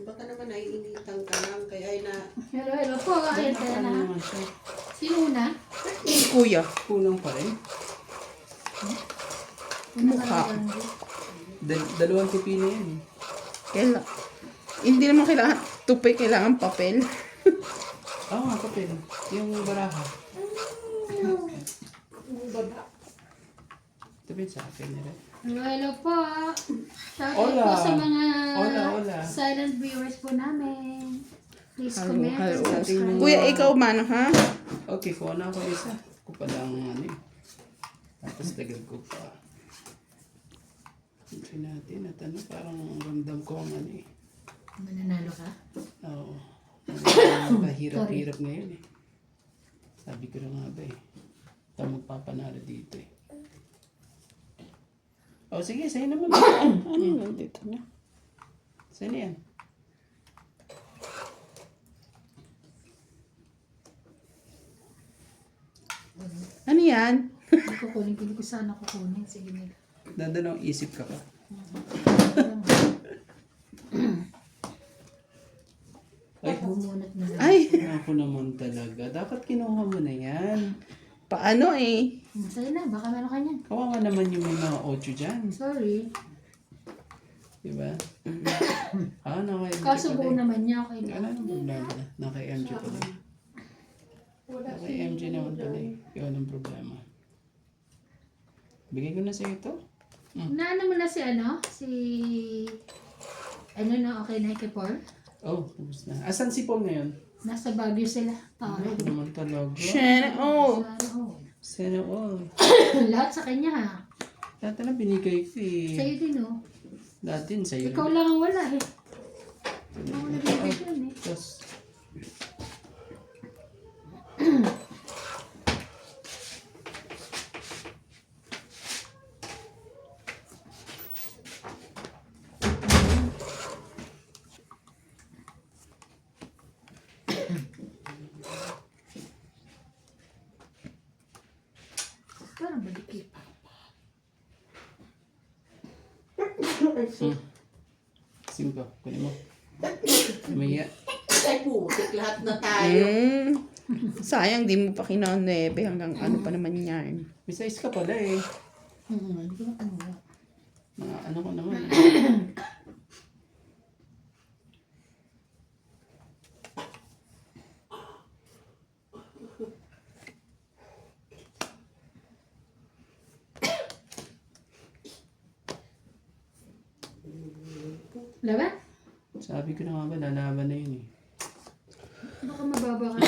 Baka naman naiinitan ka lang, kaya ay na... Hello po. Ayan kaya Ano na. naman siya? Sino una? Kuya. Kulang pa rin. Mukha. Dalawang tupi na yan eh. Hindi naman kailangan tupay, kailangan papel. Oo nga, papel. Yung baraha. Tabi sa akin nila. Hello po. Shout out Hola. po sa mga Hola. silent viewers po namin. Please Hello, comment and hello. subscribe. Kuya, ikaw mano ha? Okay, kuha na ako isa. Ko pa lang ano eh. Tapos tagal ko pa. Hindi natin at ano, parang ramdam ko ang ano eh. Mananalo ka? Oo. Mahirap-hirap ngayon eh. Sabi ko na nga ba eh. Ito magpapanalo dito eh. O sige, sa'yo naman. Ano yun dito na? Sa'yo na yan. Ano yan? Hindi ko kunin. Hindi ko sana kukunin. Sige nila. Dadalawang isip ka pa. Ay, Bumunot na lang. Ay, ako naman talaga. Dapat kinuha mo na yan. paano eh? Masaya na. Baka meron ka niyan. Kawawa naman yung may mga 8 dyan. Sorry. Diba? Naka-MG Kaso buo pala eh. naman niya. Okay Ano lang. ang problema? Naka-MG pala eh. Naka-MG naman pala eh. Yun ang problema. Bigay ko na sa ito. Naano mo na si ano? Si... Ano na? Okay na kay Paul? Oh, ubus na. Asan si Paul ngayon? Nasa Baguio sila. Tara. Ano naman talaga? Share all. Sana all. Lahat sa kanya ha. Dati na binigay ko eh. Sa'yo din oh. Dati sa'yo. Ikaw lang ang wala eh. Ako nabibigyan eh. Tapos, Parang balikip. Simba, kunin mo. Maya. Ay, putik, lahat na tayo. Sayang, di mo pa kinonebe hanggang ano pa naman yan. May size ka pala eh. Hindi ko na kumuha. Mga ano ko naman. Laban? Sabi ko na nga ba, lalaban na yun eh. Baka mababa ka.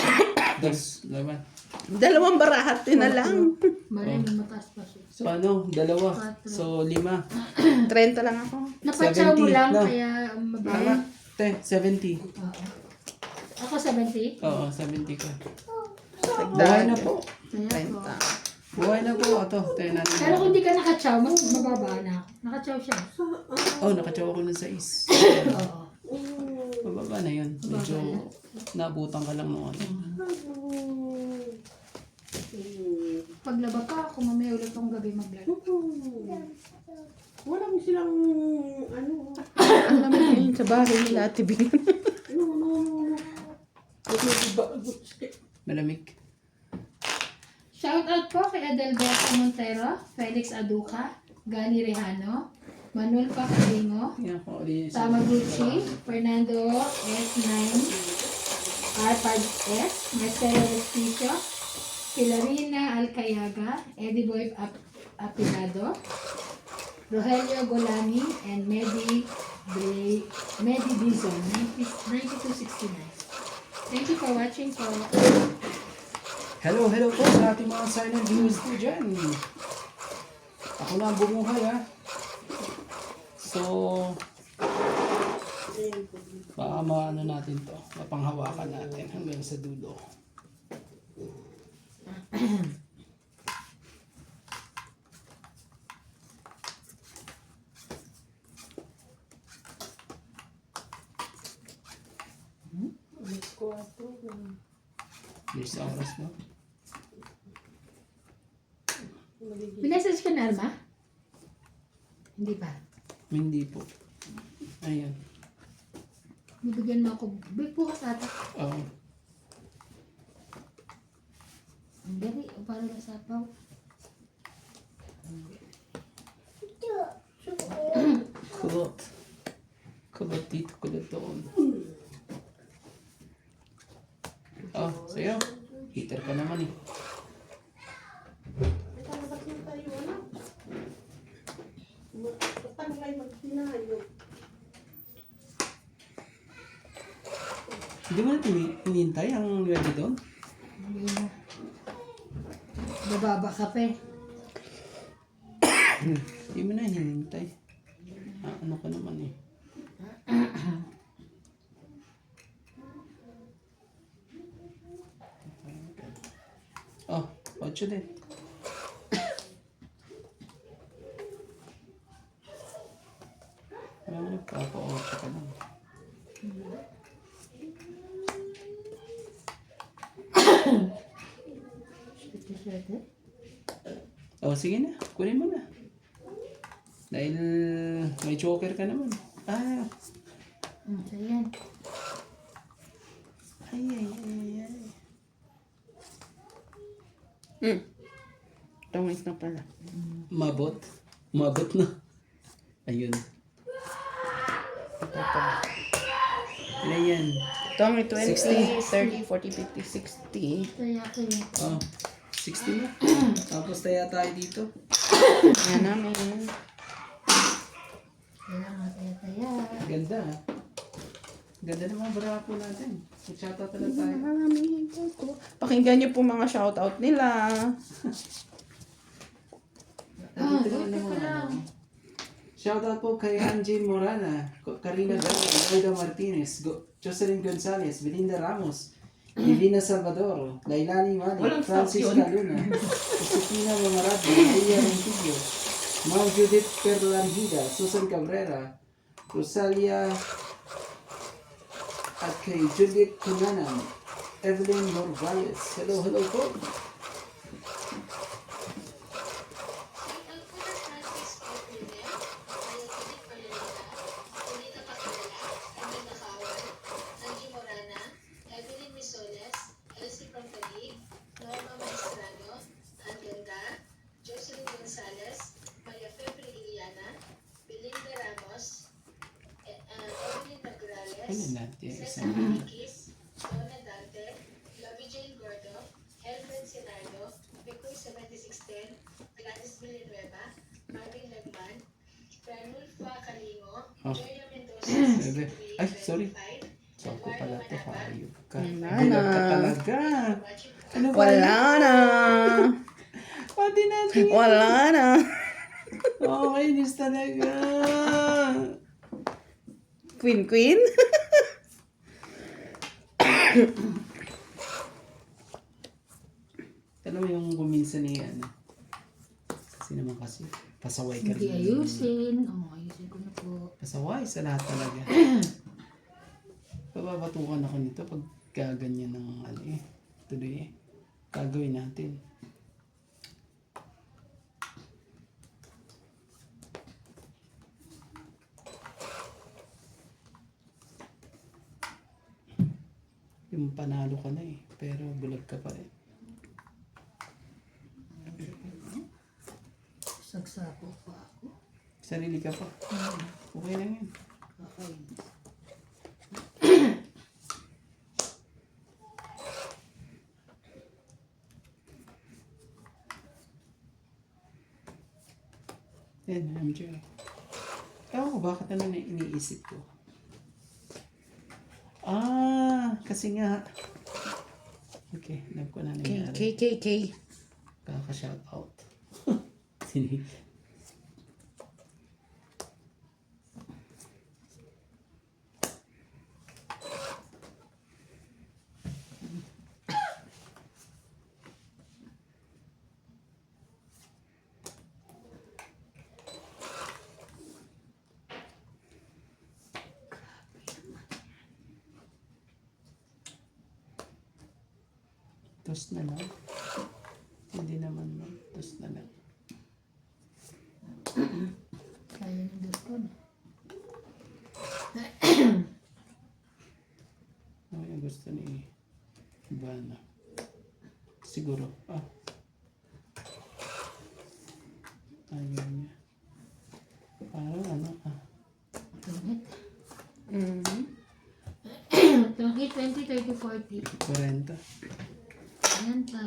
Das, laban. Dalawang barahat din na lang. Maraming mataas pa siya. So ano, dalawa. So 5. 30 lang ako. Napatsaw mo 70, lang, no? kaya Tama. mababa. 70. Oo. Ako 70. Oo, 70 ka. Buhay Dahil na po. Kaya po. 30. Buhay na po. Ito, tayo natin. Pero kung di ka nakatsaw, mas mababa na ako. Nakatsaw siya. Oh, nakatsawa ko ng 6. Oo. Mababa na yun. Medyo naabutan ka lang nung ano. Paglaba ka, kung mamaya ulit akong gabi maglaro. Walang silang, ano, Alam mo yun, sa bahay nila ate Bing. no. Malamig. Shout out po kay Adelberto Montero, Felix Aduca, Gani Rehano, Manuel Pacadingo, Yan ko ulit. Tamaguchi, Fernando S9, R5S, Marcelo Respicio, Pilarina Alcayaga, Eddie Boy Apilado, Rogelio Golani, and Medi Dizon, 9269. Thank you for watching po. Hello po sa ating mga silent viewers po dyan. Ako na ang bumuhay ha. So, baka maano natin to. Mapanghawakan natin hanggang sa dulo. Yes, oras mo. Minessage ka na, Alma? Hindi pa. Hindi po. Ayan. Bibigyan mo ako. Big po ka ata. Oo. Ang dali. O para na sapaw. Kulot. Kulot dito, kulot doon. Oh, sa'yo. Heater ka naman eh. Nakalabas na tayo, ano? Patangay magpinayo. Hindi mo na hinihintay ang ready doon? Hindi na. Bababa ka pa eh. Hindi mo na hinihintay. Ah, ano ka naman eh. Oh, 8 din. Alam mo, nagpapa-8 ka lang. Oh, sige na. Kunin mo na. Dahil may joker ka naman. Ah, So yan. ay. Tungis na pala. Mabot. Mabot na. Ayun. Ito pa. Ilan yan? Ito may 20, 60. 30, 40, 50, 60. Kaya ko yun. Oh, 60 na. Tapos taya tayo dito. Yan namin. Kaya nga taya-taya. Ganda ah. Ganda ng mga barako natin. Shoutout na lang tayo. Pakinggan niyo po mga shoutout nila. Nandito naman ng mga ano. Shoutout po kay Angie Morana, Karina Garza, Aida Martinez, Jocelyn Gonzalez, Belinda Ramos, Divina Salvador, Lailani Mali, Francisca Luna, Josefina Mamarado, Maria Rentillo, Ma'am Judith Perlanhida, Susan Cabrera, Rosalia, at kay Juliet Cunanan, Evelyn Morales. Hello po. Ano natin yung isang Oh. Ay, sorry. Soko pala ito. Hayop ka. Wala Bulag ka na. talaga. Ano ba? Wala na. Pati natin. Wala na. Oh, kainis talaga. Queen? Alam mo yung kuminsan ni ano. Kasi naman kasi. Pasaway ka Hindi rin. ayusin. Ayusin ko na po. Pasaway sa lahat talaga. Bababatukan ako nito pag gaganyan ng ano eh. Tuloy eh. Gagawin natin. Yung panalo ka na eh. Pero bulag ka pa rin. Sagsako pa ako. Sarili ka pa. Okay lang yan. Kakainis. Yan, MJ. Ewan ko, bakit ano na iniisip ko? Ah, kasi nga. Okay, alam ko na nangyari. K. Kaka-shout out. Sini. Tos na lang. Hindi naman man. Tos na lang. Kaya ng dos ko na. gusto ni Ivana. Siguro. Ayaw niya. Parang ano, Mm-hmm. 20, 30, 40. 40. Ayan pa.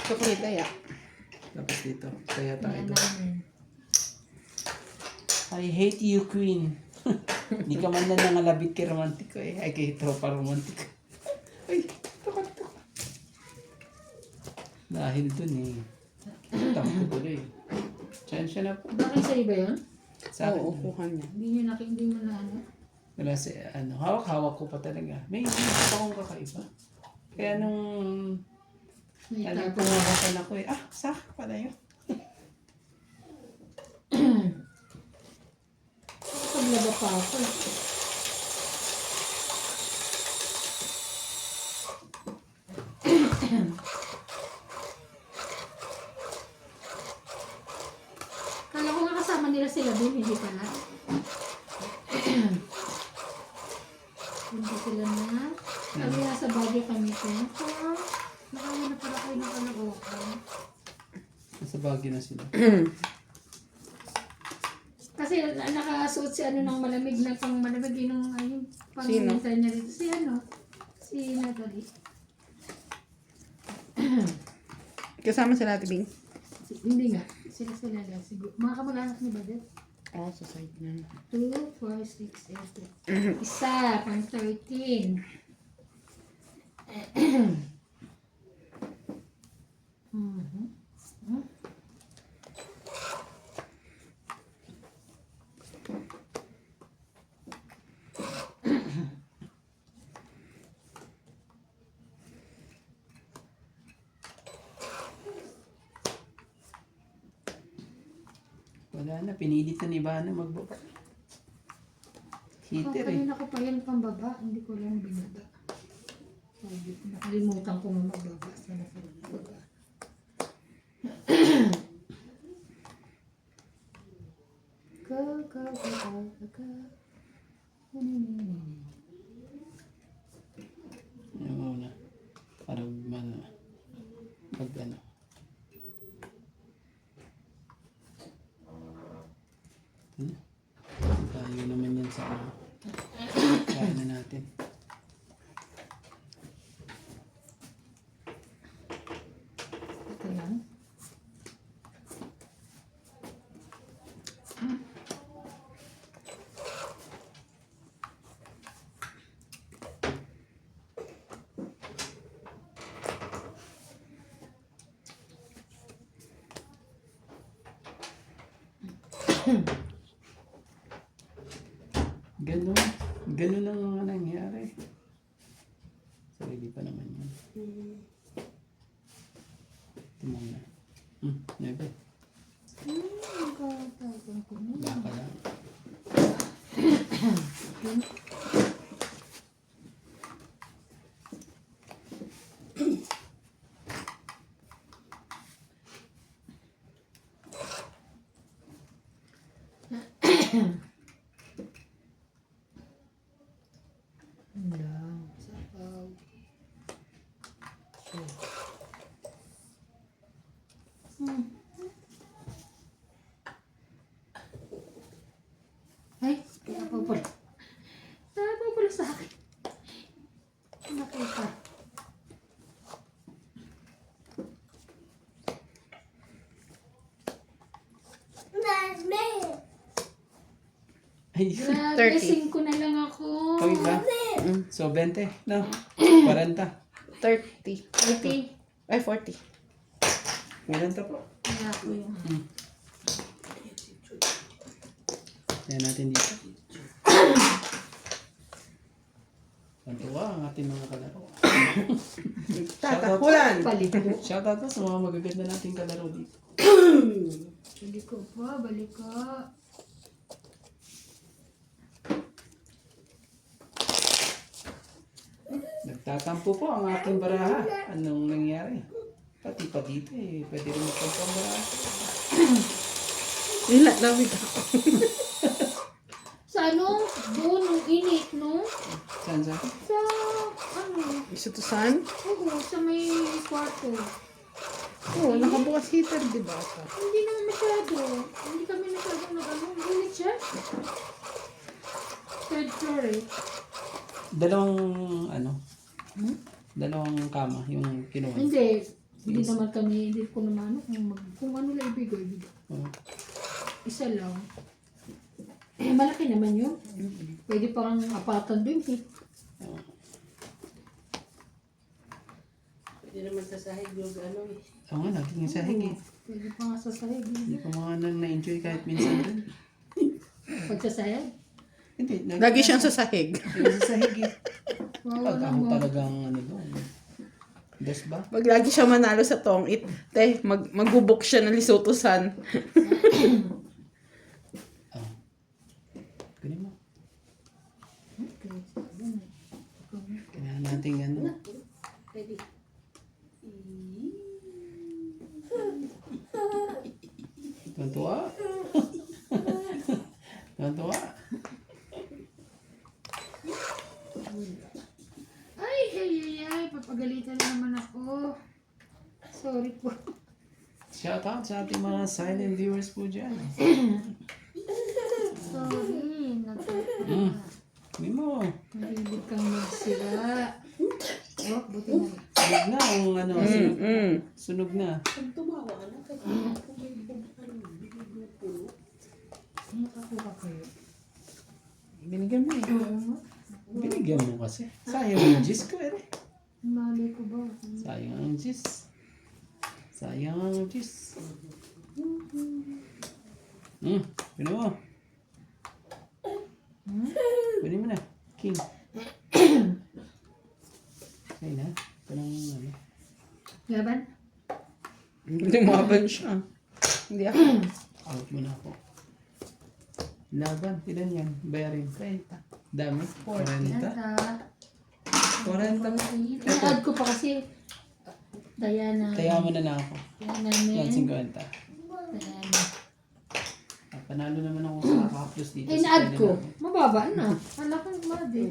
Chocolate kaya. Tapos dito. Kaya tayo Ayan doon. namin. I hate you, Queen. Hindi ka man lang nangalabit kay romantiko eh. Ay, kay tropa romantiko. Ay, tuka. Dahil dun eh. Tampo ko rin. Chensya na po. Bakit sa'yo ba yun? Sa akin. Oo, kuha niya. Hindi mo na ano? Wala si, hawak-hawak ko pa talaga. May isip akong kakaiba. Kaya nung, May tapos. pumawakan ako eh. Sak pala yun. Paglaba pa ako. Kala ko nga kasama nila sila din, hindi pala. Hindi sila na. Kami nasa bagay kami ko. Nakaya na pala kayo ng kalookan. Nasa Baguio na sila. Kasi nakasuot si ano ng malamig na pang malamig yung ayun pang Sino? minsan niya dito. Si Natalie. Kasama sila Ate Bing? Hindi nga. Sila lang. Siguro. Mga kamag-anak ni Badet. Oo, sa side na. 2, 4, 6, 8. Isa, pang 13. Wala na, pinilit na ni Ivana magbaba. Heater eh. Kanina ko pa yan pang baba. Hindi ko lang binaba. Sabi ko, nakalimutan ko nga magbaba. Sana ko magbaba. Go. Yung una. Para mag ano. Tayo naman yan sa ano. Kaya na natin. Ito lang. Ganun ang mga nangyari. Sarili pa naman yan. Ito muna. Never. Baka lang. Ay, napapula. Napapula sa akin. Nakita. Ay, Grabe, 30. 5 na lang ako. okay ba? So, 20? No? 40? 30. 30. Ay, 40. 40 po. Kaya ako yung... Ayan natin dito. Ang tuwa ang ating mga kalaro. Tatakulan! Balik ko. Shoutout po sa mga magaganda nating kalaro dito. Balik ko pa, balik ko. Nagtatampo po ang aking baraha. Anong nangyari? Pati pa dito eh. Pwede rin magpapambaraha. Nila, dami ka. Sa sa ano, doon, nung init, no? Saan? Sa, ano, Isa to saan? oo, sa may kwarto. Oo, nakabukas heater, di ba? Hindi naman masyado. Hindi kami masyado nag-ano. Init siya. Third floor eh. Dalawang kama yung kinuha. Hindi. Hindi naman kami, hindi ko naman ano, kung ano lang ibigay. Oo. Isa lang. Eh, malaki naman yun. Pwede parang apatan din eh. Oo. Pwede naman sa sahig yung ano eh. Oo nga, natin yung sahig eh. Pwede pa nga sa sahig. Hindi ko mga na-enjoy kahit minsan din. Pag sa sahig? Hindi. Lagi siyang sa sahig. Lagi sa sahig eh. Wow, Pag ako talagang ano doon. Des ba? Pag lagi siya manalo sa tongit, magbubok siya ng lisotosan. Oh. Kunin mo. Kailangan natin ano. Pwede. Tuwa. Tuwa. Ay, papagalitan na naman ako. Sorry po. Shout out sa ating mga silent viewers po dyan. Sorry. Hindi mo. Narinig kang magsira. Oh, buti na. Sunog na ang ano. Sunog na. Pag tumawa ka na, kaya kung may bibig na puno. Nakakuha kayo. Binigyan mo eh. Binigyan mo kasi. Sayang ang gis ko eh. Mali ko ba? Sayang ang gis. Sayang ang gis. Pwede mo. Pwede mo na. King. Ay na. Parang ano. Laban? Lumaban siya. Hindi ako. Out mo na ako. Laban. Ilan yan? Bayarin. 30. Dami. 40. 40. I-add ko pa kasi Diana. Kaya mo na na ako. Diana Yan, men. 50. Diana. Panalo naman ako sa kakaplos dito. In-add ko. Mababa na. Wala kang madi.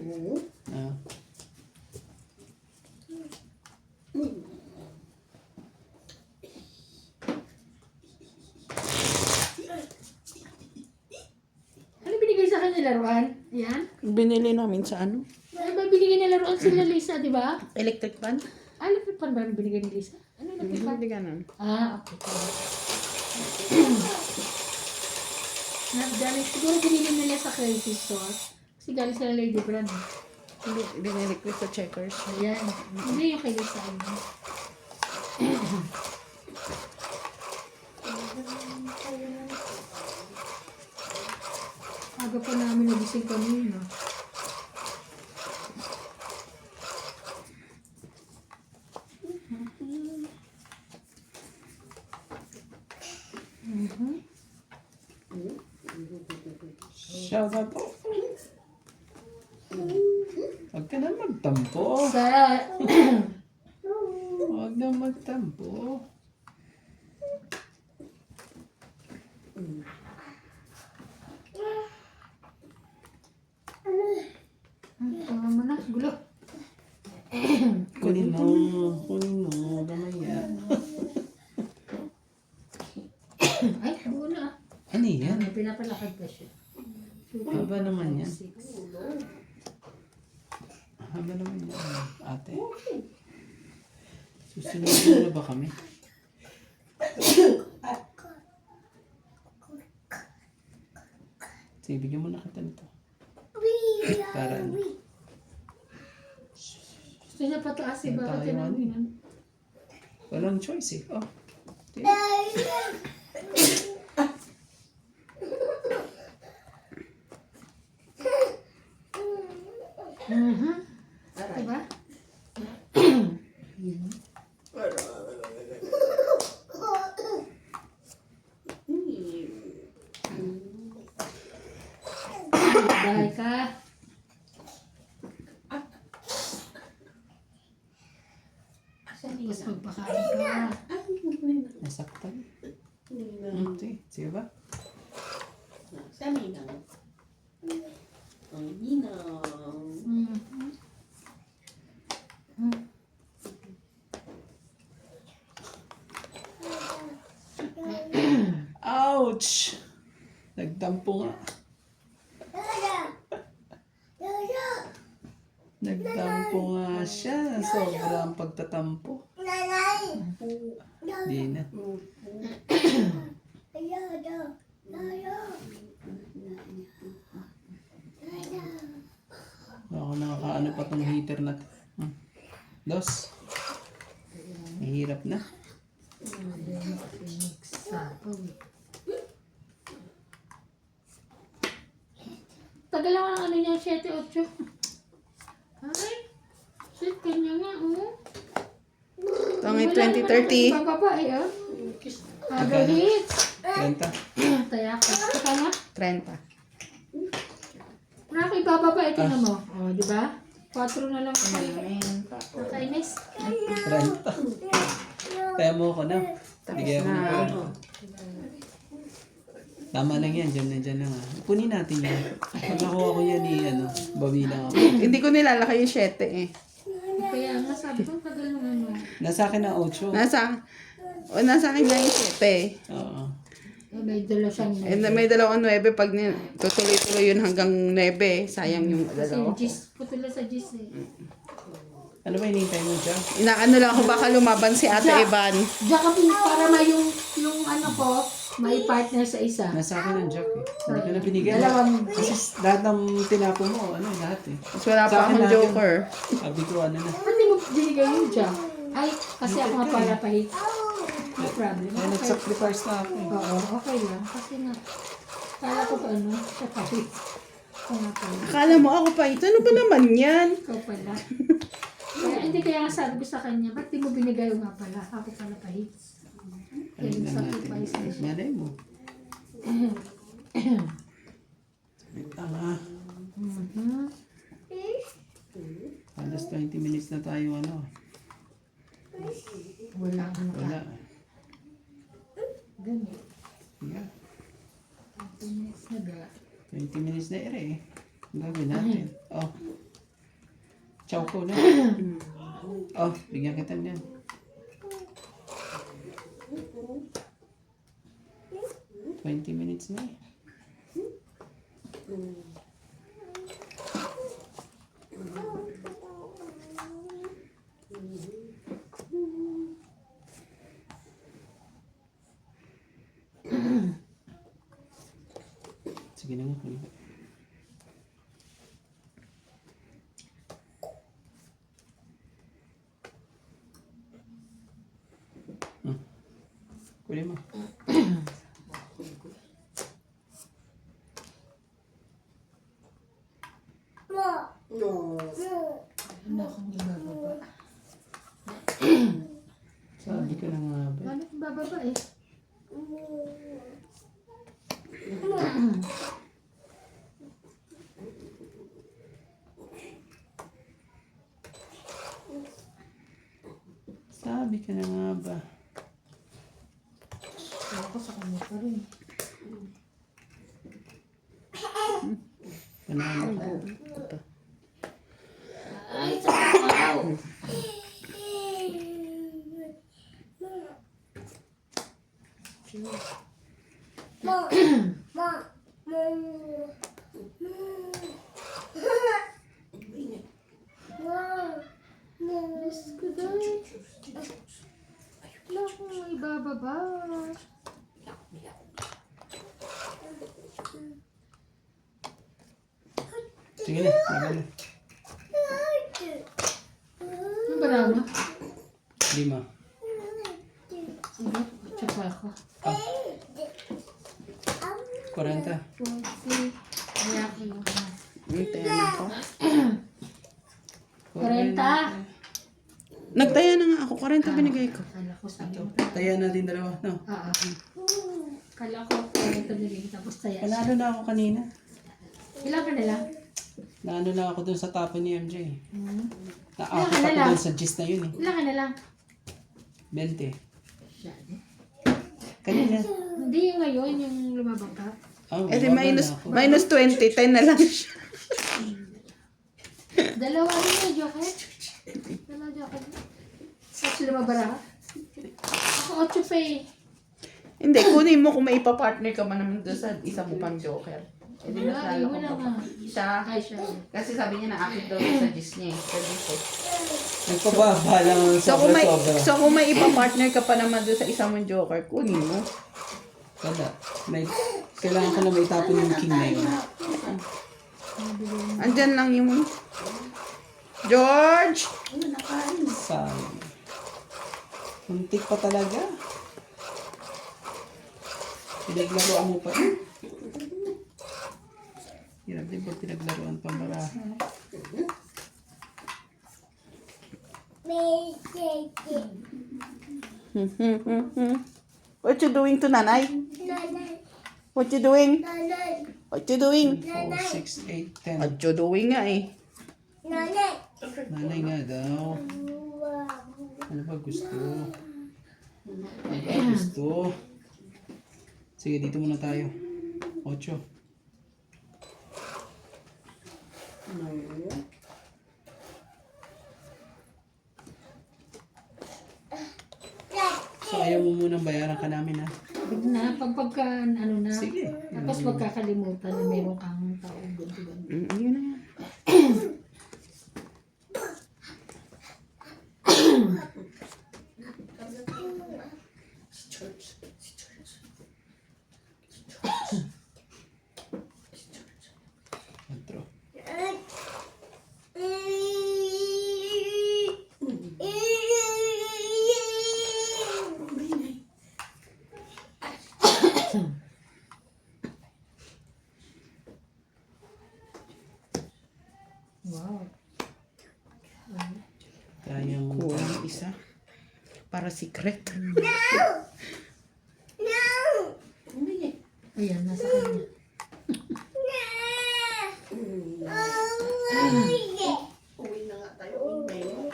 Ah. Ano binigay sa kanya laruan? Yan? Binili namin sa ano? Ano ba binigay na laruan sila Lisa, di ba? Electric fan? Electric fan ba yung binigay ni Lisa? Ano yung electric fan? Hindi ganun. Ah, okay. Galing, siguro binili nila sa Crazy Store. Kasi galing sila Lady Brand. Hindi, binili ko sa Checkers. Ayan. Hindi yung kayo sa ano. Aga pa namin nagising kanina. Shout out po. Huwag ka na magtampo. Sa... Huwag na magtampo. Tama mo na, gulo. Kunin mo. Kunin mo. Gamaya. Ay, buo na. Ano yan? Pinapalakad pa siya. Haba naman yan. Haba naman yan. Ate. Susunod na ba kami? Sige, bigyan mo na kita nito. Para ano? Gusto niya pataas eh. Yan Bakit tayo, yan ano ang eh. yan? Walang choice eh. Oh. Tingnan. Diba? Dahil ka. Mas magpakain ka. Nasaktan. Hindi na. Sige ba? Sa ninang. Nagtampo nga. Nagtampo nga siya. Sobrang pagtatampo. Di na. Ako nakakaano pa tong heater na to. Dos. Mahirap na. Tagal lang ang ano niya, 7-8. Ay, shit, kanya nga, oh. Ito ang Wala naman 2030. ang babae, oh. Aga hits. Renta. Taya ka. Saka nga. 30. Wala ko ibababa, tingnan mo. Oh, di ba? 4 na lang ako. Nakainis. Renta. Kaya mo ko na. Bigyan mo na ko. Tama lang yan. Dyan lang ah. Kunin natin yan. Pag nakuha ko yan ano, bawi lang ako. Hindi ko nilalaki yung 7 eh. Kaya nga sabi ko, tagal nung ano. Nasa akin na 8. Nasa akin nga yung 7. Oo. May dala siyang May dalawang 9 pag tutuloy-tuloy yun hanggang 9. Sayang yung Kasi dalawa. gis, putula sa gis eh. Ano ba hinihintay mo dyan? Inaano lang ako baka lumaban si Ate Evan. Diyan ka para yung ano ko, may partner sa isa. Nasa akin ang jack eh. Hindi ko na binigyan. Dalawang Kasi lahat ng tinapo mo, lahat eh. Mas wala Sa pa akin akong lahat joker. Sabi ko ano na. Ba't di mo binigay yung dyan? Ay, kasi ako nga para pahit. No problem. Kaya Okay. nag-sacrifice na ako eh. Oo, okay lang. Kasi nga, kala ko pa ano, siya pahit. Ako nga pala. Akala mo ako pa ito. Ano ba naman yan? Ikaw pala. Kaya hindi kaya nga sabi ko sa kanya, ba't di mo binigay yung nga pala? Ako pala pahit. Kaya Ayun na sacrifice na natin. siya. Malay mo. Tama. Mhm. Alas 20 minutes na tayo ano. Wala ka na. Wala. Ganyan. Yeah. 20 minutes na ga. 20 minutes na ere eh. Ang gagawin natin. Oh. Chow ko na. Oh, bigyan kita niyan. $20 minutes na eh. Sige na nga. Kunin mo. Ano akong ibababa? Sabi ko na nga ba? Bakit bababa eh? Sabi ka na nga ba? Ako sa kanya pa rin. Panalo ka. Ay, sa kakaw! Diyos ko dahil. Wala akong ibababa. Sige na, laban na. Ano ba rama? 5. Sige, tsaka ako. 40. 40. Kaya ko yung Hintayan ako. 40. Nagtaya na nga ako. 40 binigay ko. Kala ko sabi mo. Taya natin dalawa, no? Kala ko 40 binigay tapos taya. Panalo na ako kanina. Ilan ka na lang? Naano na ako dun sa tapon ni MJ. Hmm. Naakit Ilan ka na ako lang? dun sa gist na yun eh. Ilan ka na lang? 20. Siya. Kanina. Hindi yung ngayon, yung lumabang ka. Oh, Eh di bumaba na ako. minus 20. 10 na lang siya. Dalawa rin yung joker. Dalawa joker. Tapos lumabara ka. Ako 8 pa eh. Hindi, kunin mo kung may ipapartner ka man naman doon sa isa mo pang joker. Eh, di mas Wala, lalo wala kang nga. siya. Ay, siya. Kasi sabi niya na-active daw siya sa gis niya eh. Sa gis eh. Nagpababa lang ang sobra-sobra. So kung may ipapartner ka pa naman doon sa isa mong joker, kunin mo. Wala. Kailangan ko na may tapon yung king na yun. Andyan lang yung... George! Sayang. Muntik pa talaga. Pinaglaruan mo pa. Hirap din pag pinaglaruan pa baraha. What you doing to nanay? What you doing? What you doing? 4, 6, 8, 10. What you doing nga eh? Nanay nga daw. Ano ba gusto? Ano ba gusto? Sige, dito muna tayo. 8. So, ayaw mo munang bayaran ka namin, ha? Huwag na, pagka, ano na. Sige. Tapos magkakalimutan na meron kang taong ganto-ganto. Yun na yan. Otro. Wow. Tayong Kuha ng isa. Para secret. Ayan, nasa kanya. Uwi na nga tayo. Uwi na.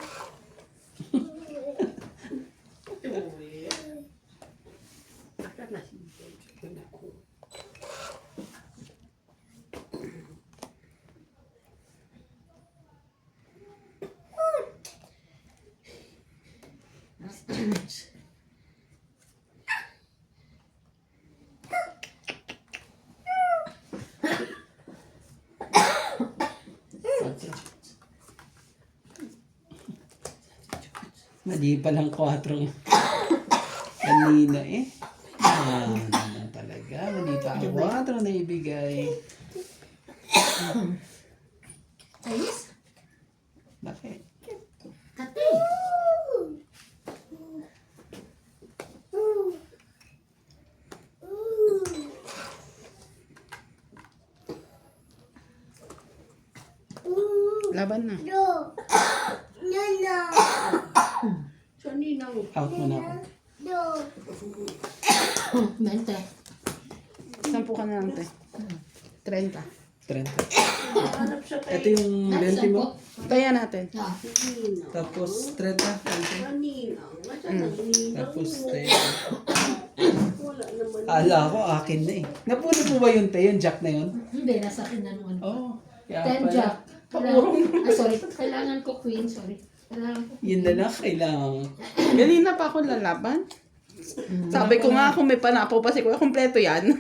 Uwi. Aka na si George. Ako. Mali palang 4 kanina eh. Naman talaga. Mali pa ang 4 na ibigay. Ayos? Bakit? Kate. Laban na. So, ninang. Out mo na ako. 20. 10 ka na lang, te. 30. 30. Hanap siya kay Ito yung 20 mo. Kaya natin. Ah, ninang. Tapos 30. 20. Ah, ninang. Nasaan ang ninang? Tapos mo? 10. Wala naman. Ala ko, akin na eh. Napuno po ba yun, te? Yung jack na yun? hindi, nasa akin na nung ano. Oo. Kaya 10 pala. jack. Kailangan, sorry. Kailangan ko queen, sorry. Kailangan ko. Yun na lang, kailangan. Kanina pa ako lalaban. Sabi ko nga kung may panapo pa si Kuya, kompleto yan.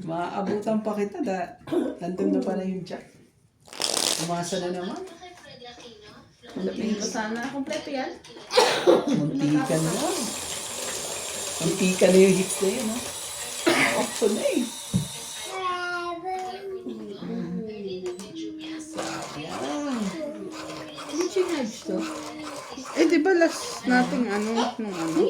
Maaabutan pa kita nandun na pala yung jack. Umasa na naman. Sabihin ko sana, kompleto yan. Muntikan na. Muntikan na yung hits na yun, no? Option na eh. Ano chinage to? Eh, di ba last nating ano, nung ano?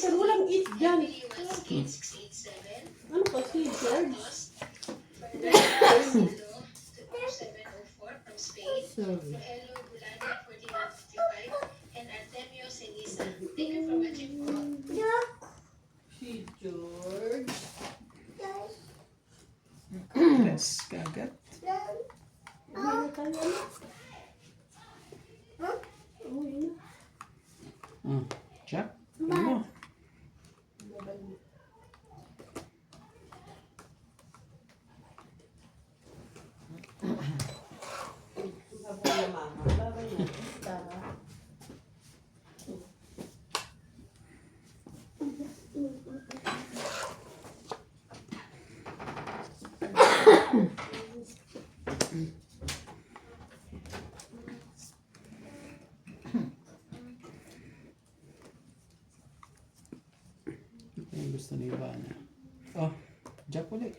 Pero walang eat dyan. Ano pa si George? Sorry. Si George. Yes, kagat. Uwi na tayo. Uwi na. Jack? Ano mo? gusto ni Ivana. Oh, Jack ulit.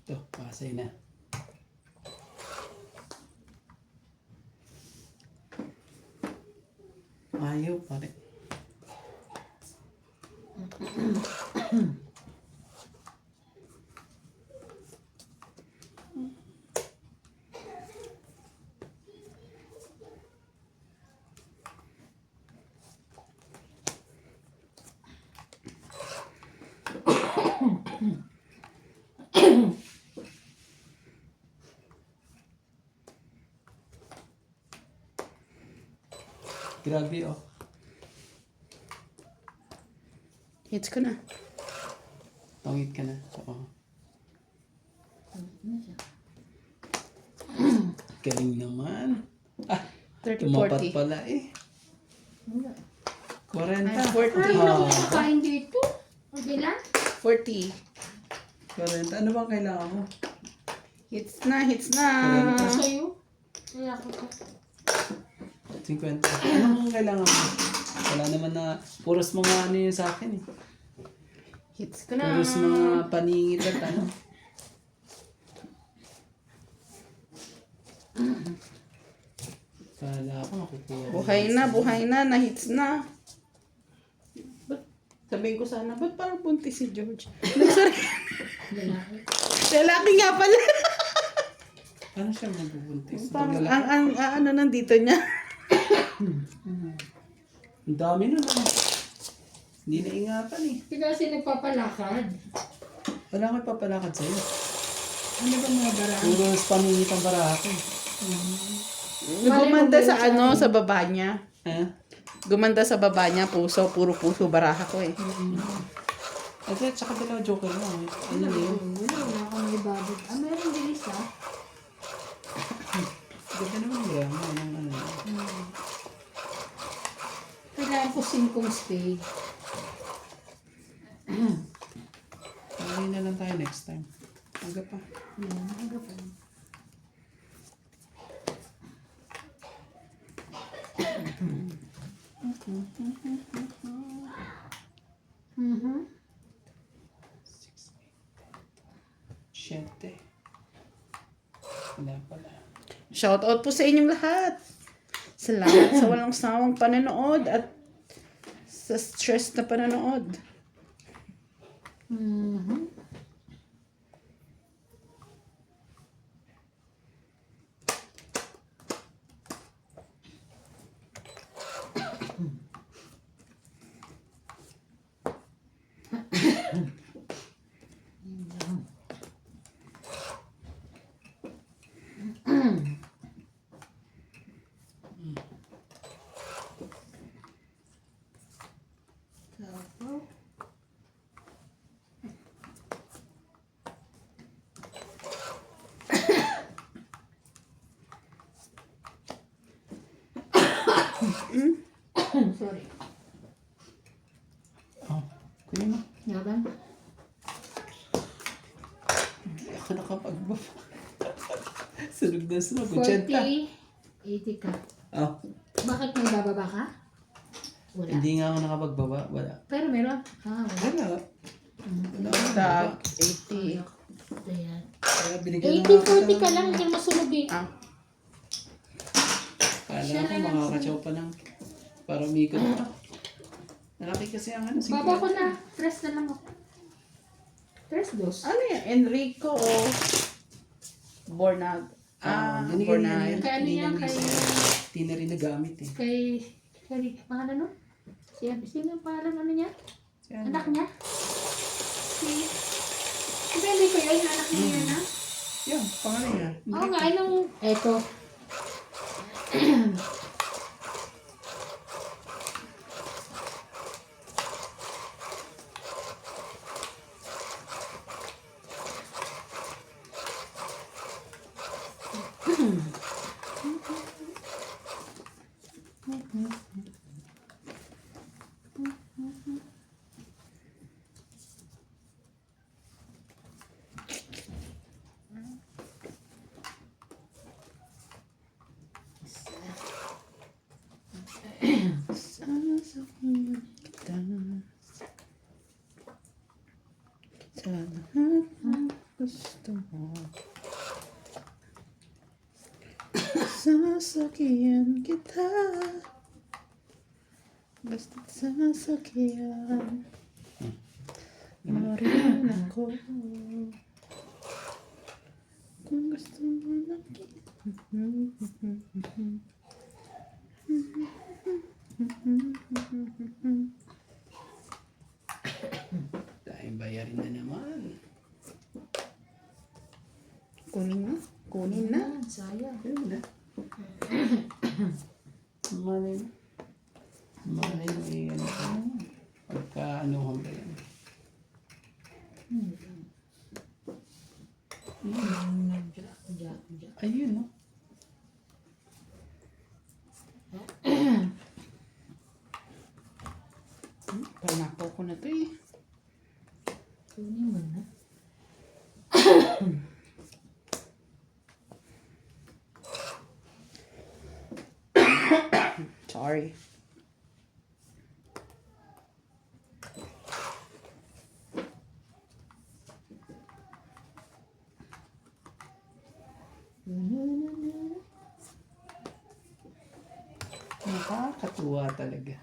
Ito, pasay na. Ayaw pa rin. Grabe oh. Hits ko na. Tungit ka na. Oo. Galing naman. Ah, 30, tumapat 40. pala eh. 40. Ay, 40. Ay, Ah, ako kumakain dito. Okay lang? 40. 40. Ano bang kailangan mo? Hits na, hits na. Sa'yo? Kaya ako ka. 50. Ano bang kailangan mo? Wala naman na, puros mga ano yun sa akin eh. Hits ko na. Puros mga paningit at ano. Kala ko makukuha. Buhay na, na-hits na. Ba't, sabihin ko sana, ba't parang buntis si George? Sorry. Lalaki. Lalaki nga pala. Paano siya magbubuntis? Parang, Pag lalaki? ang ano nandito niya. Ang dami nun ah. Hindi na ingatan eh. Hindi kasi nagpapalakad. Wala ko ipapalakad sa'yo. Ano ba mga barang? Puro paningit ang barako. Gumanda sa ano, sa baba niya. Ha? Gumanda sa baba niya, puso, puro puso, baraha ko eh. At saka dalawa joker lang. Ano na yun? Wala ako may babag. Ah, meron din isa. Ganda naman yung ano. Kailangan ko 5 spade. Pagay na lang tayo next time. Aga pa. Yan, aga pa. Mhm. 7. Wala pala. Shout out po sa inyong lahat. Salamat sa walang sawang panonood at sa stress na panonood. Mhm. Sorry. Oh, kuya mo. Yaban? Hindi ako nakapagbaba. Sunog na sunog. 40, 80. 80 ka. Oh, Bakit may bababa ka? Wala. hindi nga ako nakapagbaba. Wala. Pero meron. Ah, wala. Wala. Wala akong Tag, baba. 80. Ayan. Kaya binigyan 80, 40 ka lang. Hindi ka masunog eh. Ah, Kala Siya ko na lang makakatsaw pa lang. Para umikot pa. Malaki kasi ang ano. Baba ko na. Press na lang ako. Press dos. ano yan? Enrico o Bornag? Bornag. Kay ano yan? Kay... Hindi na rin nagamit eh. Kay... Pangalan nun? Sino yung pangalan ano niya? Siya, Anak niya? Hindi ko yun. Anak niya yan ha? yan, pangalan niya. Oo nga. Anong... Eto. gusto mo. Sasakyan kita. Basta't sasakyan. Maroon ako. Kung gusto mo nakita. Dahil bayarin na naman. Kunin mo. Kunin na. Sayang. Ayun na. Malay mo. Malay mo ano ka. Pagka ano ko ba yan. Ayun no. Panapaw ko na to eh. Kunin mo na. Sorry. Nakakatuwa talaga.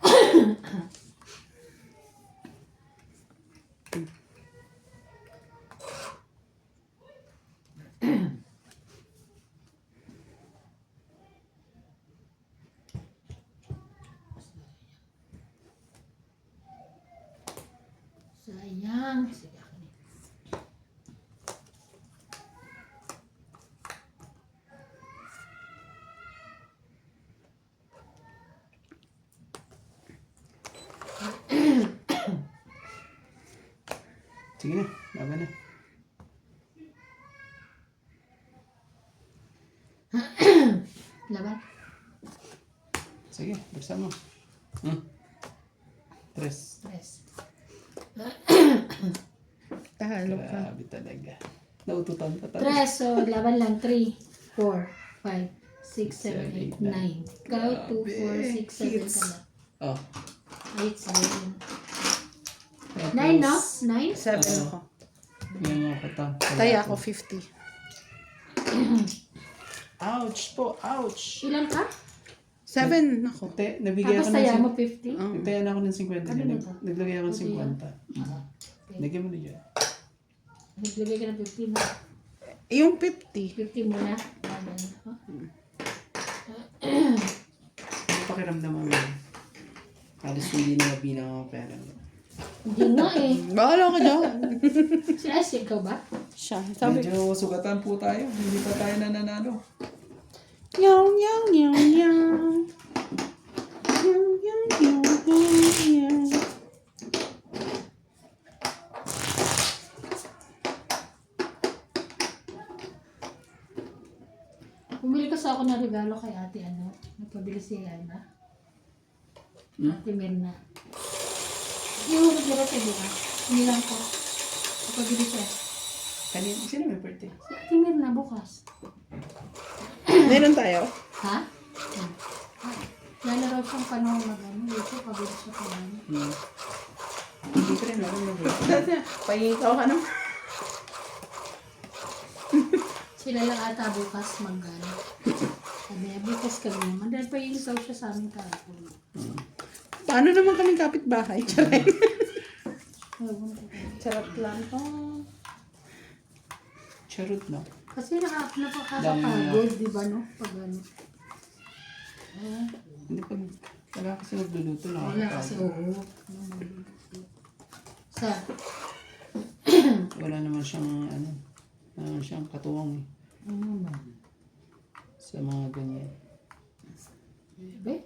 Sayang. Sige, akin eh. Sige na, laban na. Laban. Sige, buksan mo. Tres. Tres. Tahalo ka. Grabe talaga. Naututan ka talaga. Tres. So, laban lang. 3, 4, 5, 6, 7, 8, 9. Ikaw, 2, 4, 6, 7 ka na. Oh. 8, 7. Tapos, 9, no? 9? 7 ako. Yan mo ko to. Kaya ako 50. Ouch po, ouch. Ilan ka? 7 ako. Te, nabigyan Tapos ako ng saya mo 50? Nagtayan ako ng 50. Ano na to? Naglagay ako ng Buti yan. 50. Lagyan mo na dyan. Naglagay ka ng 50 mo. Yung 50. 50 muna. Ayan. Ano pakiramdam mo? Halos hindi na mabilang ang pera mo. Hindi nga eh. Bahala ka dyan. Si Asya, ikaw ba? Siya. Sabi, Medyo sugatan po tayo. Hindi pa tayo nananalo. yaw, yaw, yaw, yaw. Yaw, yaw, yaw, yaw, yaw. Bumili kasi ako ng regalo kay ate ano. Nagpabili si Ana. Ate Mirna. Yung regalo kay Buka. Hindi lang ko. Nagpabili siya. Kanina, sino may birthday? Si Ate Mirna bukas. Meron tayo. Ha? Lalo raw siyang panahon na gano'n. Dito, pabili siya pa gano'n. Hindi ko rin alam yung birthday. Pahikaw ka naman. Sila lang ata bukas mag-gano. Sabi niya, bukas kami naman. Dahil pa yung siya sa amin kahapon. Paano naman kaming kapitbahay? Charay. Ewan ko. Sarap lang to. Charot no? Kasi nakakapagod, di ba no? Pag ano. Hindi pag wala kasi nagluluto na. Wala kasi oo. Sa, Wala naman siyang ano. Wala naman siyang katuwang eh. ano naman. Sa mga ganyan. Be?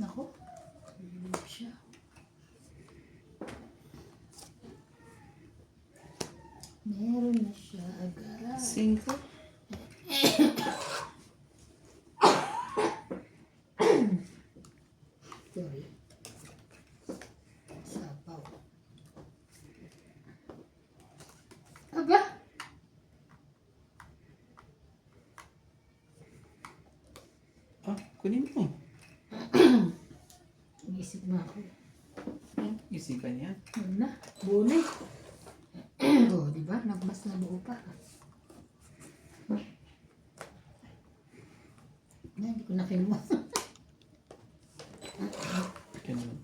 Nako. Ano siya? Meron na siya agad. 5. Sorry. Sapaw. Aba? Ah, kunin mo. Inisip na ako. Isipan yan. Ano na? Buo na eh. Oh, di ba? Mas nabuo pa. Hindi ko na kinuha. Ganun.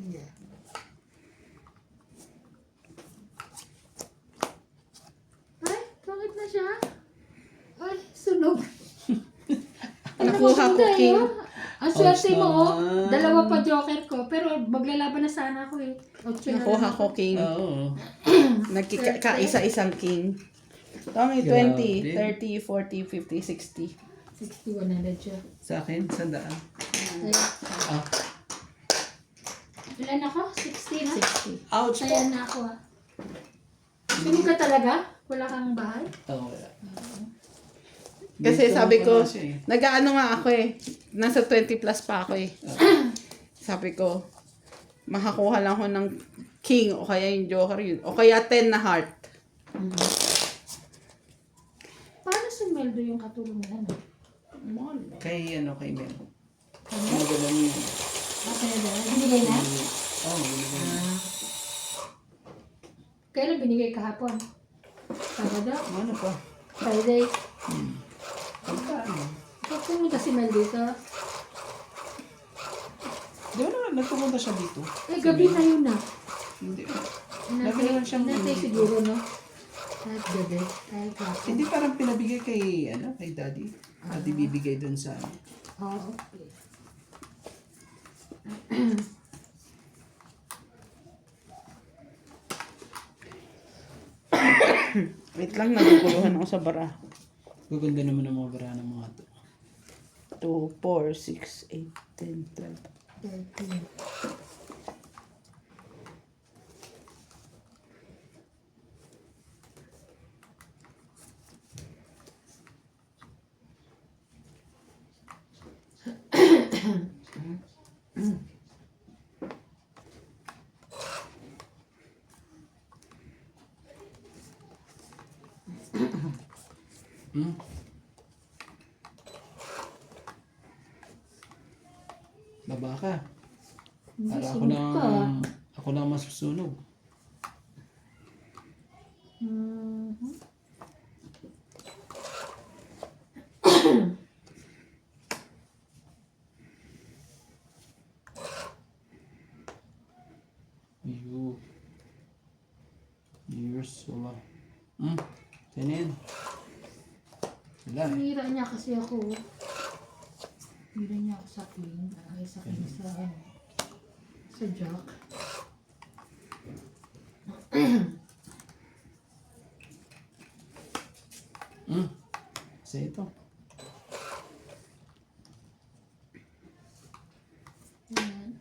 Yeah. Ay, bakit na siya? Ay, sunog. Nakuha ko, King. Ang swerte mo, oh. naman. Dalawa pa joker ko. Pero maglalaban na sana ako eh. Ocho na Nakuha lang ko, ako. King. Oo. Kaisa-isang King. Tommy, Grabe. 20, 30, 40, 50, 60. 60, 100 siya. Sa akin, 100. Ay, Ah. ilan ako? 60 na? 60. Ouch po! Saya na ako ah. Sunog ka talaga? Wala kang bahay? Oo, wala. Kasi Dito sabi lang ko, pala siya eh. nag-ano nga ako eh. Nasa 20 plus pa ako eh. Sabi ko, makakuha lang ako ng king o kaya yung joker yun. O kaya 10 na heart. Paano si Meldo yung katulong na ano? Kay Mel. Maganda niya. Okay na ba? Binigay na? Oo, binigay niya. Kailan binigay kahapon? Sabado? Ano pa? Friday? Pagkano? Bakit pumunta si Mel dito? Di ba naman, nagpumunta siya dito? Eh, gabi na yun ah. Hindi. Nabili lang siyang Natay dito. siguro, no? Kahit gabi. Kahit kahapon. Hindi parang pinabigay kay daddy. At ibibigay dun sa Oh, okay. Wait lang, naguguluhan ako sa bara. Gaganda naman ang mga bara ng mga to. 2, 4, 6, 8, 10, 12. 13. Hmm? Baba ka. Hindi, Para sunog ka. ako lang masusunog. Mhm. Years wala. Tinin. Wala eh. Hinira niya kasi ako. Hinira niya ako sa king. Ay, sa king sa ano. Sa jack. Sa ito. Ayan.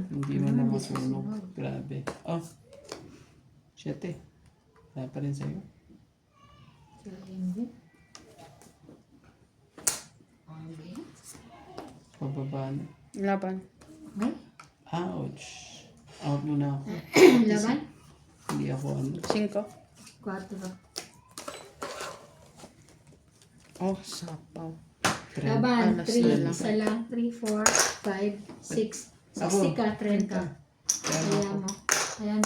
Hindi man na masunog. Grabe. Oh. Shit eh. Wala pa rin sa'yo. Sa hindi. Okay. Pababa na. Laban. Ay, Ouch. Out muna ako. laban? Hindi ako 5. 4. Oh, sapaw. Laban, Alas 3. na lang. Isa lang. 3, 4, 5, 6. Ako. 60 ka, 30 ka. Kaya Kaya mo. Ayan.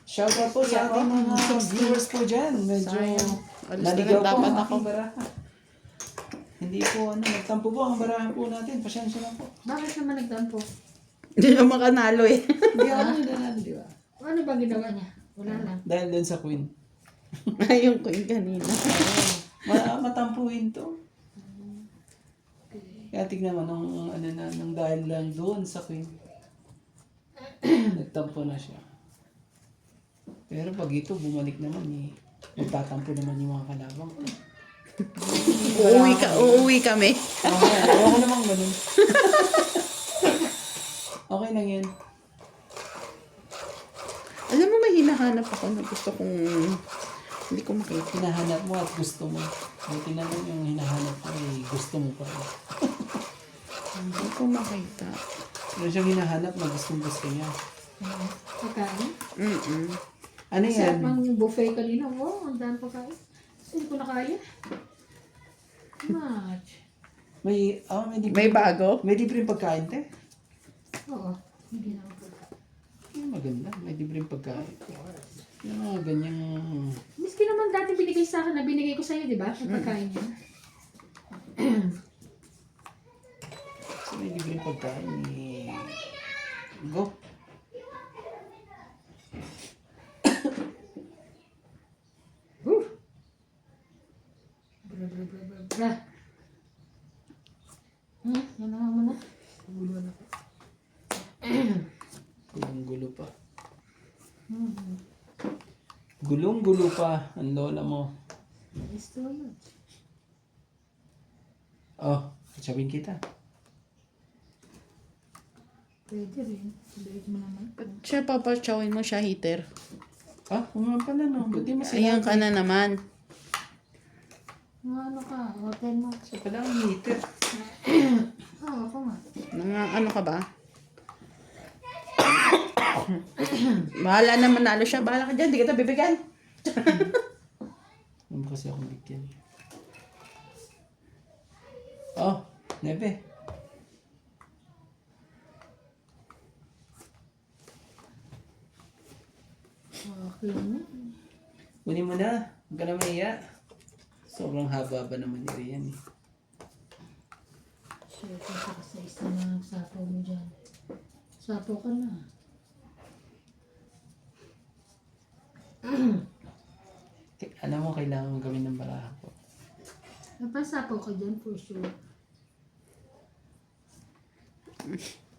Shout out po sa ating mga viewers po dyan. Medyo Sayang. Alas na naligaw lang po dapat ang ako. aking baraha. Hindi po nagtampo po ang baraha po natin. Pasensya na po. Bakit naman nagdampo? Hindi na makanalo eh. Hindi ako nanalo, di ba? Ano ba ginawa niya? Wala lang. Dahil dun sa queen. Ayun ko yung kanina. Matampuhin to. Kaya tignan mo, nung dahil lang doon sa queen, nagtampo na siya. Pero pag ito, bumalik naman eh. Magtatampo naman yung mga kalabang. Uuwi kami. Okay, ako namang ganun. Okay lang yan. Alam mo, may hinahanap ako na gusto kong hindi ko makita. Hinahanap mo at gusto mo. Buti naman yung hinahanap mo eh, gusto mo pa rin. Hindi ko makita. Pero siyang hinahanap na gusto niya. Pagkain? Ano yan? Sarap ng buffet kanina. Wow, ang dami pagkain. Hindi ko na kaya. Much. may libre. May bago? May libreng pagkain, te. Oo. Hindi na ako. Maganda. May libreng pagkain. Yung mga ganyang... Miski naman dati binigay sa akin na binigay ko sa'yo, di ba? Ang pagkain niya. So, may libreng pagkain ni... Go. Woo! Bra, bra, bra, bra, bra. Yan na nga muna. Guluhan ako. Gulong-gulo pa. Gulong-gulo pa ang lola mo. Gusto yun. Oh, sabihin kita. Pwede rin. Sabihin mo naman. Siya, papatsawin mo siya, heater. Ah, kumain pala no. Ba't di mo Ayan ka na naman. Ano ka? Hotel mo. Siya pala ang heater. Oo, ako nga. Ano ka ba? Bahala na manalo siya. Bahala ka dyan. Di kita bibigyan. Ano kasi akong bigyan. Oh, nebe. Okay na. Kunin mo na. Huwag ka na maiya. Sobrang haba ba naman ni Rian eh. Share ko sa isa na sapo mo dyan. Sapo ka na. Alam mo, kailangan mong gawin ng baraha ko. Napasapo ka dyan for sure.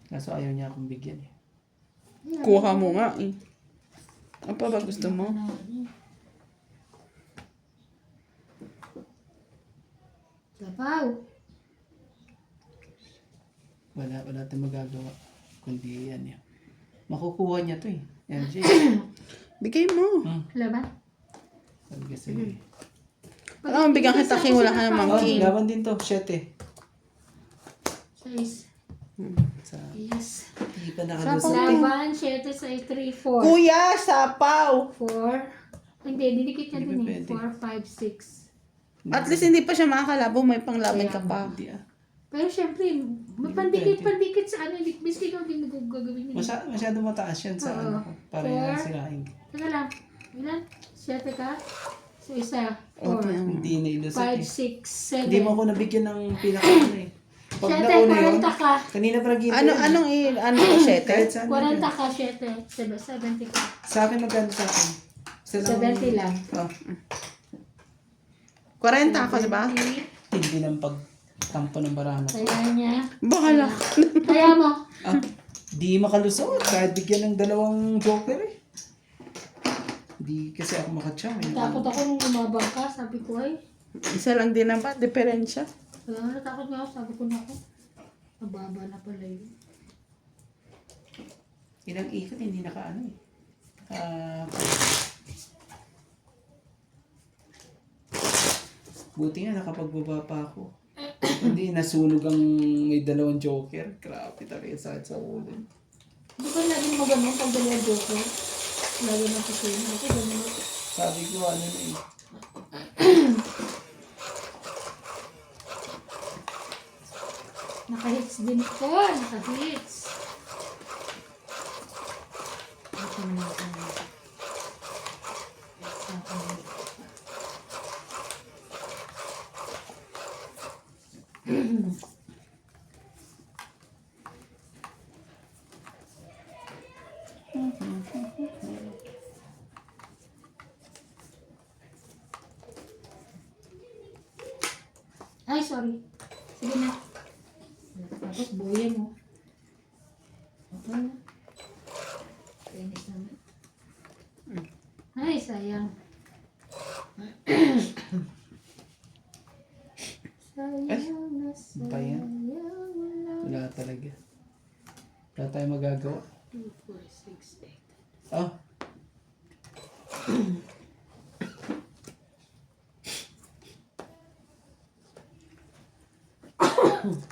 Kaso ayaw niya akong bigyan eh. Kuha mo nga eh. Ano pa ba gusto mo? Sapaw! Wala tayong magagawa. Kundi yan eh. Makukuha niya to eh. MJ. Bigay mo. Wala ba? Sabi kasi eh. Alam mo, bigyan kita king. Wala ka namang Oh, king. laban din to. 7. Size. Sa... Yes. Hindi pa nakalusot eh. Laban, 7, 6, 3, 4. Kuya, sapaw! 4. Hindi, didikit niya Hindi din pa eh. pwede. 4, 5, 6. At least hindi pa siya makakalabo. May panglaban ka pa. Hindi ah. Pero syempre, pandikit sa ano, miski ikaw din gagawin nila. Masyado mataas yan sa Oo. ano ko. Para yan Four. sirain. Teka lang. Ilan? 7 ka? So, isa. Okay. 4, Hindi na ilusot 5, eh. 6, 7. Hindi mo ako nabigyan ng pinaka ano eh. Pag 7, nauna yun, 40 ka. kanina pa nag-intro Ano, yun eh. ano ko, sete? Kahit saan 40 yun. ka, 7. 70 ka. Sa akin magkano sa akin? Isa 70 lang. Oh, 40 ako, diba? 70. hindi ng pagtampo ng barahan. Kaya niya. Bahala. Kaya mo. Ah, di makalusot. Kahit bigyan ng 2 joker eh. Hindi kasi ako makatsaw eh. Takot ako nung lumabang ka. Sabi ko ay. Isa lang din naman, diferensya. Kaya nga natakot nga ako. Sabi ko na ako. Mababa na pala yun. Ilang ikot hindi nakaano eh. Buti nga nakapagbaba pa ako. Hindi nasunog ang may 2 joker. Grabe talaga sakit sa ulo. Hindi ko laging maganon pag dalawang joker. Lagi na kasi yun. Ako ganun. Sabi ko ano na eh. Naka-hits din ko. Naka-hits. Ito na natin. Ay, sorry. Sige na. Tapos buuin mo. Okay na. Finish naman. Ay, sayang. Sayang na ba yan? sayang wala. Wala talaga. Wala tayong magagawa. 2, 4, 6, 8. Oh.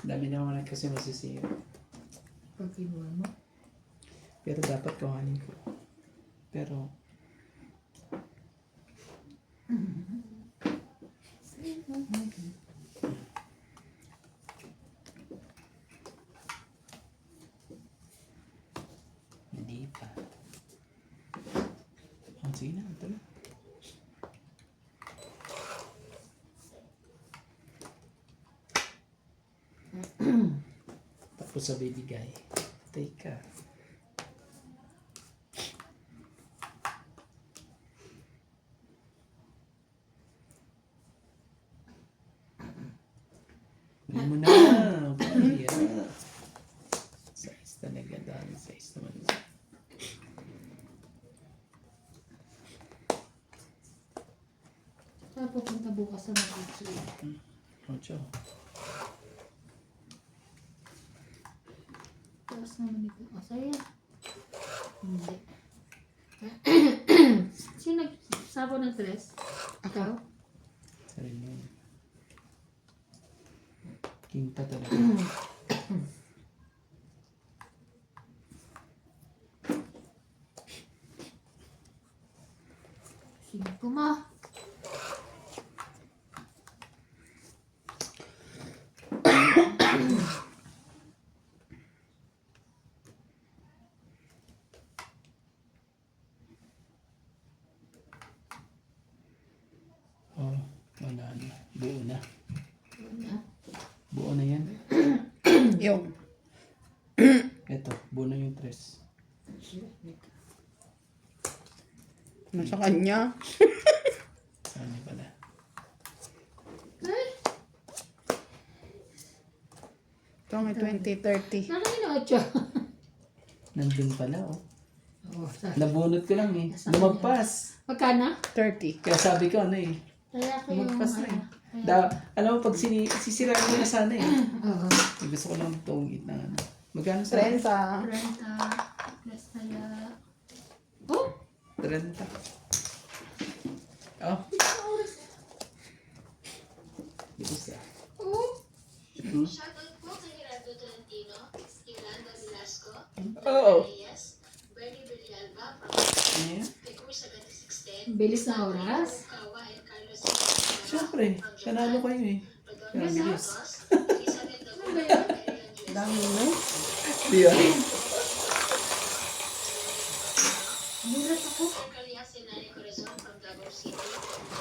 Dami naman kasi masisira. Pag kinuha mo. Pero dapat kuhanin ko. Pero Sige na, ito na. Tapos sa bibigay. Teka. Kunin mo na. Yeah. Size talaga. Dami size naman. Saan pupunta bukas sa mag-uwi? Ocho. Tapos naman ito. O, sa'yo. Hindi. Sino nagsabaw ng tres? Ikaw? Sarili mo yun. Kinta talaga. Sino ko mo? Oh, wala na. Buo na. Una. Buo na yan. Yung. Ito, buo na yung tres. Nasa kanya. Saan niya pala? Ay! Ito ang 2030. Nakakino 8. Nandun pala, oh. Oo, sa. Nabunot ko lang eh. Lumagpas. Magkano? 30. Kaya sabi ko, ano eh. Kaya ko yung... Lumagpas na eh. kaya- Alam mo, pag sisirain ko na sana eh. Oo. Gusto ko lang itong na ano. Magkano sa 30. 30. Plus kaya... Oh! 30. Oh, isa. Oh! Hmm? Shoutout po kay Gerardo Tolentino, Yolanda Velasco, Oo. Reyes, Bernie Villalba, Ayan. kay Cruz Agati 610, Bilis na oras. Kawa and Carlos Siyempre, panalo kayo eh. Kaya bilis. Isabel Daguna, Ariel Dami mo. Di ba? Burat ako. Calia Senani Corazon from Davao City,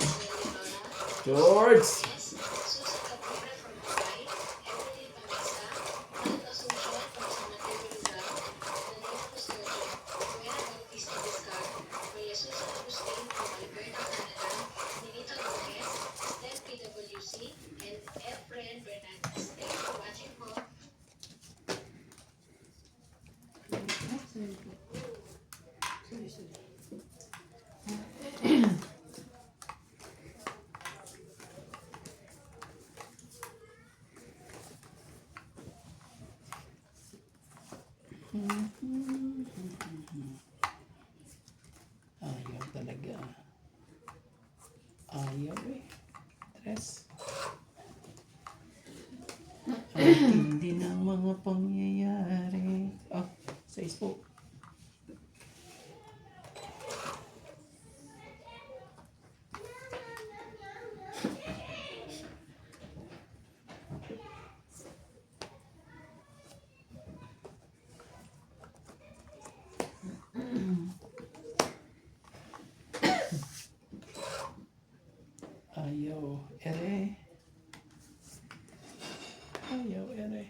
Isabel Laura, George! Yes, Susan Cabrera from Hawaii, Evelyn Pamesa, Nat Asuncion from San Mateo Rizal, Danilo Custodio, Buena Bautista Vizcar, Maria Susan Agustin from Alberta, Canada, Ninita Gomez, Steph PWC, and Efren Bernandez. Thanks for watching po. Sorry po. Sorry. Ayaw talaga. Ayaw eh. Tres. Ang tindi ng mga pangyayari. Oh, 6 po. Ayaw, ere. Ayaw, ere.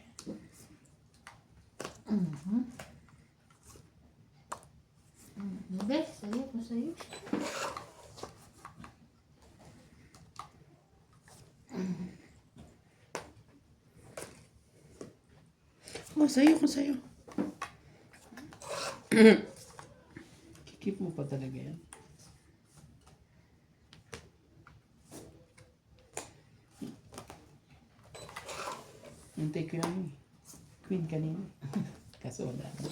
Bebe, sa'yo po sa'yo. Oh, sa'yo ko sa'yo. Keep mo pa talaga yan. Hintay ko yung queen kanina. Kaso wala na.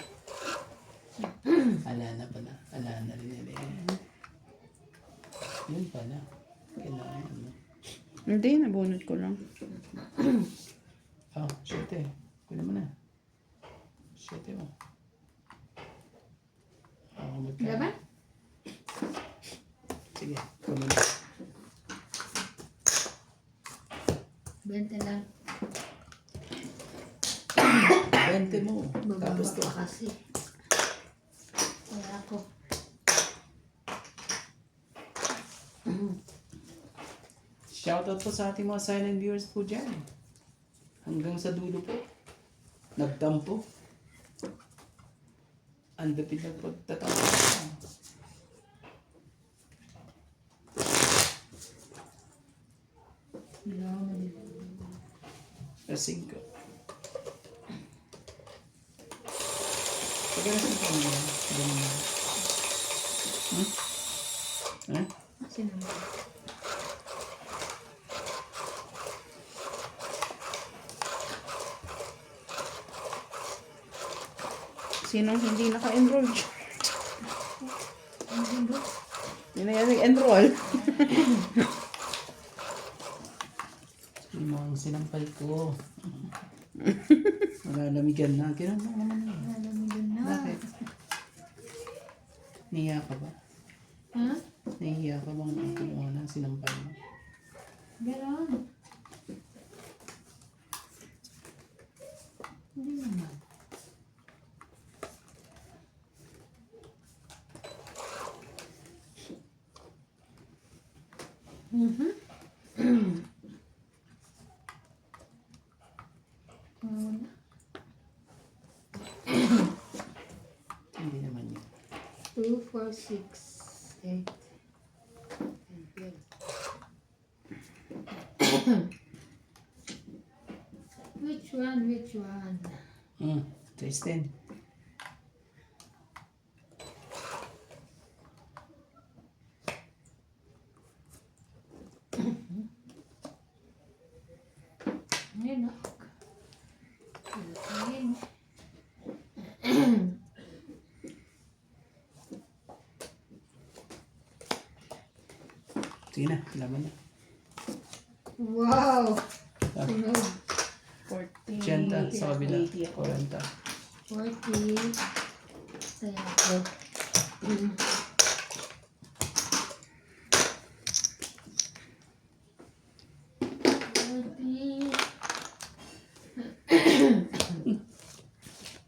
Ala na pala. Ala na rin nila yan. Yun pala. Kailangan mo. Hindi, nabunot ko lang. Oh, 7. Kunin mo na. 7 mo. Oh, magkano? Diba? Sige, kunin mo. 20 lang. 20 mo. Tapos to. Bababa pa kasi. Kaya ako. Shoutout po sa ating mga silent viewers po dyan. Hanggang sa dulo po. Nagtampo. Ang dapit na pagtatampo. Lasing ko. Pagkakasin ko mo yan. Ha? Sino? Sinong hindi naka-enroll? Hindi na yan nag-enroll. Yung mga sinampal ko. Malalamigan na. Ganun lang naman yun. Nalamigan na. Bakit? Nahiya ka ba? Ha? Nahiya ka bang kumuha ng sinampal mo? Ganon. Hindi naman. Mhm. Wala. Hindi naman yun. 2, 4, 6, 8. Which one? Which one? Size 10. Ayun na. Ayun. Sige na, laban na. Wow! Sunod. 40. 80 sa kabila. 80 ako. 40. 40. Saya ko.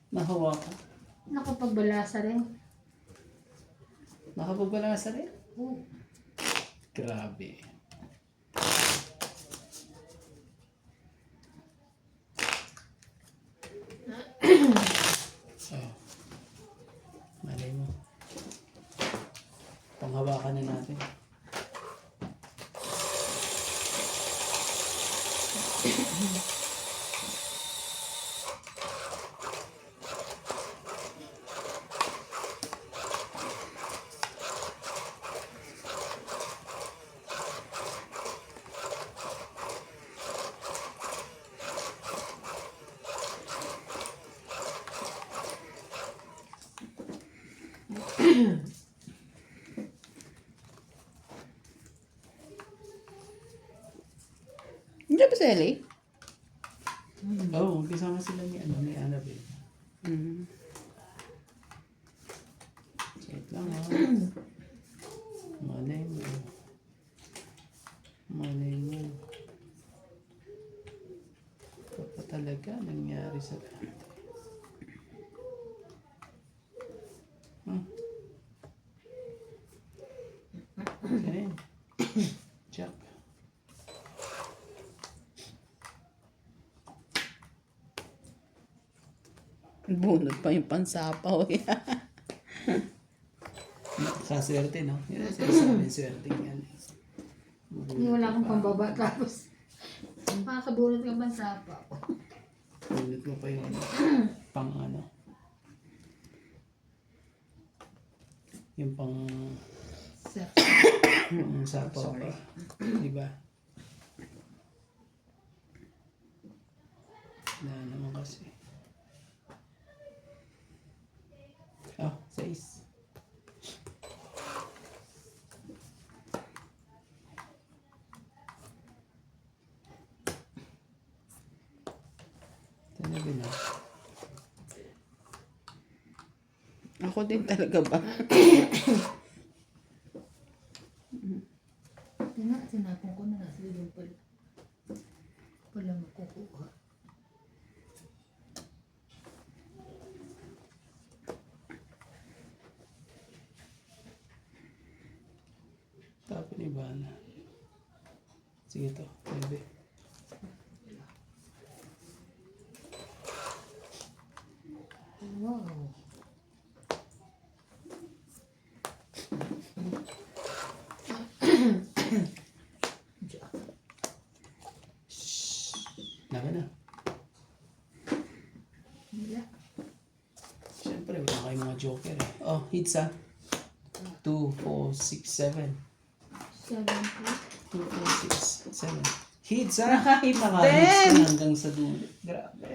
Nahawa ka. Nakapagbalasa rin. Nakapagbalasa rin? Oh. Grabe. Oh. Malay mo. Panghawakan na natin. Hindi ba si Ellie? Oo, kasama sila ni Annabelle. Mm. Wait lang ha. Malay mo. Malay mo. Ito pa talaga nangyari sa... Ganun. Jack. Bunod pa yung pansapaw. Kaswerte, no? Yun ang sinasabi, swerte yan. Hindi wala kang pambaba tapos makakabulot ka man sa apa. Ulit mo pa yung pang ano. Yung pang yung sapaw pa. Diba? Na naman kasi. Oh, 6. Talaga na. Ako din talaga ba? Sinapong ko na nasa libong pala. Pala makukuha. Tapos ni Bana. Sige to, 9. Wow. Laban na. Wala. Siyempre, wala kayong mga joker eh. Oh, hits ah. 2, 4, 6, 7. 7 2, 4, 6, 7. Hits ah! Nakahits Nakahits din! na hanggang sa dulo. Grabe.